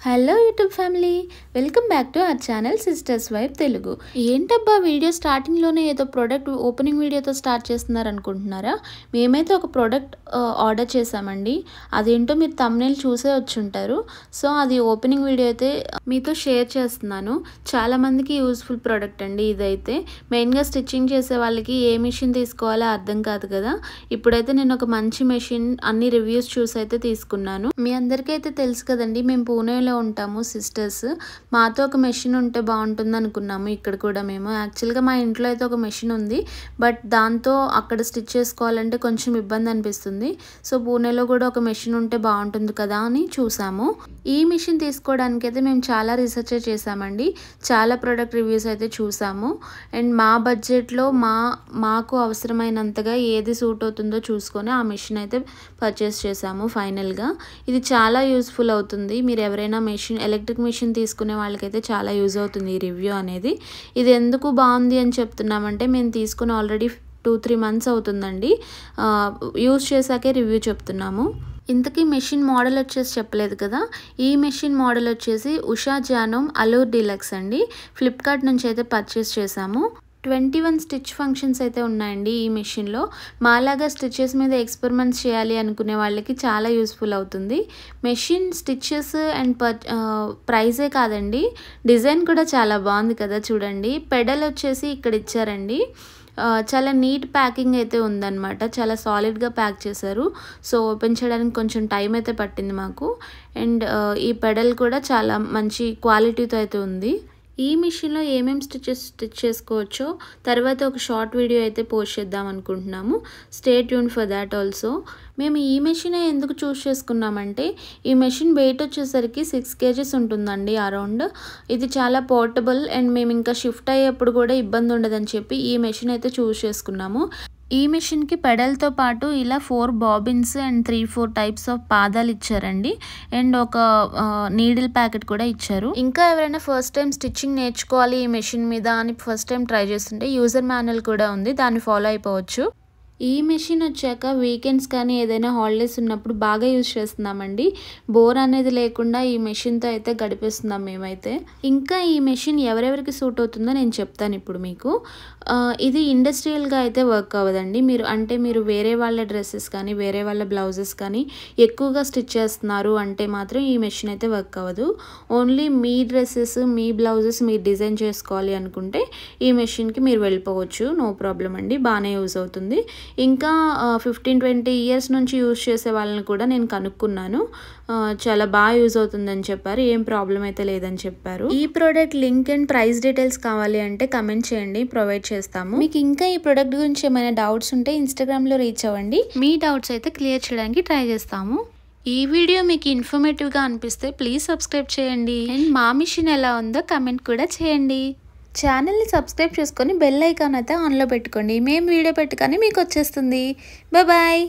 Hello YouTube family, welcome back to our channel sisters vibe Telugu. ఏంటబ్బా video స్టార్టింగ్లోనే ఏదో product opening వీడియోతో start చేస్తున్నారు అనుకుంటున్నారా? మేమైతే ఒక ప్రోడక్ట్ ఆర్డర్ చేసామండి. అదేంటో మీరు థంబ్నెయిల్ చూసే వచ్చి ఉంటారు. సో అది ఓపెనింగ్ వీడియో అయితే మీతో షేర్ చేస్తున్నాను. చాలామందికి యూస్ఫుల్ ప్రోడక్ట్ అండి ఇదైతే. మెయిన్గా స్టిచ్చింగ్ చేసే వాళ్ళకి ఏ మిషన్ తీసుకోవాలో అర్థం కాదు కదా. ఇప్పుడైతే నేను ఒక మంచి మెషిన్ అన్ని రివ్యూస్ చూసి అయితే తీసుకున్నాను. మీ అందరికీ అయితే తెలుసు కదండి, మేము పూణేలో ఉంటాము సిస్టర్స్. మాతో ఒక మెషిన్ ఉంటే బాగుంటుంది అనుకున్నాము. ఇక్కడ కూడా మేము యాక్చువల్గా మా ఇంట్లో అయితే ఒక మెషిన్ ఉంది, బట్ దాంతో అక్కడ స్టిచ్ చేసుకోవాలంటే కొంచెం ఇబ్బంది అనిపిస్తుంది. సో పూణేలో కూడా ఒక మెషిన్ ఉంటే బాగుంటుంది కదా అని చూసాము. ఈ మిషన్ తీసుకోవడానికి అయితే మేము చాలా రీసెర్చ్ చేసామండి. చాలా ప్రోడక్ట్ రివ్యూస్ అయితే చూసాము. అండ్ మా బడ్జెట్లో మాకు అవసరమైనంతగా ఏది సూట్ అవుతుందో చూసుకొని ఆ మిషన్ అయితే పర్చేస్ చేసాము ఫైనల్గా. ఇది చాలా యూస్ఫుల్ అవుతుంది. మీరు ఎవరైనా ఎలక్ట్రిక్ మిషన్ తీసుకునే వాళ్ళకైతే చాలా యూజ్ అవుతుంది ఈ రివ్యూ అనేది. ఇది ఎందుకు బాగుంది అని చెప్తున్నామంటే, మేము తీసుకుని ఆల్రెడీ 2-3 months అవుతుందండి. యూజ్ చేశాకే రివ్యూ చెప్తున్నాము. ఇంతకీ మెషిన్ మోడల్ వచ్చేసి చెప్పలేదు కదా. ఈ మెషిన్ మోడల్ వచ్చేసి ఉషా జానోమ్ అలూర్ డీలక్స్ అండి. ఫ్లిప్కార్ట్ నుంచి అయితే పర్చేస్ చేసాము. 21 స్టిచ్ ఫంక్షన్స్ అయితే ఉన్నాయండి ఈ మెషిన్లో. మాలాగా స్టిచెస్ మీద ఎక్స్పెరిమెంట్స్ చేయాలి అనుకునే వాళ్ళకి చాలా యూస్ఫుల్ అవుతుంది. మెషిన్ స్టిచెస్ అండ్ ప్రైజే కాదండి, డిజైన్ కూడా చాలా బాగుంది కదా. చూడండి, పెడల్ వచ్చేసి ఇక్కడ ఇచ్చారండి. చాలా నీట్ ప్యాకింగ్ అయితే ఉందన్నమాట. చాలా సాలిడ్గా ప్యాక్ చేశారు. సో ఓపెన్ చేయడానికి కొంచెం టైం అయితే పట్టింది మాకు. అండ్ ఈ పెడల్ కూడా చాలా మంచి క్వాలిటీతో అయితే ఉంది. ఈ మిషన్లో ఏమేమి స్టిచ్ చేసుకోవచ్చో తర్వాత ఒక షార్ట్ వీడియో అయితే పోస్ట్ చేద్దాం అనుకుంటున్నాము. Stay tune for that also. మేము ఈ మెషిన్ ఎందుకు చూస్ చేసుకున్నామంటే, ఈ మెషిన్ వెయిట్ వచ్చేసరికి 6 kgs ఉంటుందండి అరౌండ్. ఇది చాలా పోర్టబుల్ అండ్ మేము ఇంకా షిఫ్ట్ అయ్యేప్పుడు కూడా ఇబ్బంది ఉండదని చెప్పి ఈ మెషిన్ అయితే చూస్ చేసుకున్నాము. ఈ మెషిన్కి పెడల్తో పాటు ఇలా 4 బాబిన్స్ అండ్ 3-4 టైప్స్ ఆఫ్ పాదాలు ఇచ్చారండి. అండ్ ఒక నీడిల్ ప్యాకెట్ కూడా ఇచ్చారు. ఇంకా ఎవరైనా ఫస్ట్ టైం స్టిచ్చింగ్ నేర్చుకోవాలి ఈ మెషిన్ మీద అని ఫస్ట్ టైం ట్రై చేస్తుంటే యూజర్ మాన్యువల్ కూడా ఉంది, దాన్ని ఫాలో అయిపోవచ్చు. ఈ మెషిన్ వచ్చాక వీకెండ్స్ కానీ ఏదైనా హాలిడేస్ ఉన్నప్పుడు బాగా యూజ్ చేస్తున్నామండి. బోర్ అనేది లేకుండా ఈ మెషిన్తో అయితే గడిపేస్తున్నాం మేమైతే. ఇంకా ఈ మెషిన్ ఎవరెవరికి సూట్ అవుతుందో నేను చెప్తాను ఇప్పుడు మీకు. ఇది ఇండస్ట్రియల్గా అయితే వర్క్ అవ్వదండి. మీరు వేరే వాళ్ళ డ్రెస్సెస్ కానీ వేరే వాళ్ళ బ్లౌజెస్ కానీ ఎక్కువగా స్టిచ్ చేస్తున్నారు అంటే మాత్రం ఈ మెషిన్ అయితే వర్క్ అవ్వదు. ఓన్లీ మీ డ్రెస్సెస్ మీ బ్లౌజెస్ మీరు డిజైన్ చేసుకోవాలి అనుకుంటే ఈ మెషిన్కి మీరు వెళ్ళిపోవచ్చు, నో ప్రాబ్లం అండి, బాగానే యూజ్ అవుతుంది. ఇంకా 15-20 years నుంచి యూజ్ చేసే వాళ్ళని కూడా నేను కనుక్కున్నాను. చాలా బాగా యూజ్ అవుతుందని చెప్పారు, ఏం ప్రాబ్లం అయితే లేదని చెప్పారు. ఈ product link and price details కావాలి అంటే కమెంట్ చేయండి, ప్రొవైడ్ చేస్తాము. మీకు ఇంకా ఈ ప్రోడక్ట్ గురించి ఏమైనా డౌట్స్ ఉంటే ఇన్స్టాగ్రామ్లో రీచ్ అవ్వండి, మీ డౌట్స్ అయితే క్లియర్ చేయడానికి ట్రై చేస్తాము. ఈ వీడియో మీకు ఇన్ఫర్మేటివ్గా అనిపిస్తే ప్లీజ్ సబ్స్క్రైబ్ చేయండి. అండ్ మా మిషన్ ఎలా ఉందో కమెంట్ కూడా చేయండి. ఛానల్ని సబ్స్క్రైబ్ చేసుకొని బెల్ ఐకాన్ అయితే ఆన్లో పెట్టుకోండి. మేము వీడియో పెట్టుకొని మీకు వచ్చేస్తుంది. బాయ్.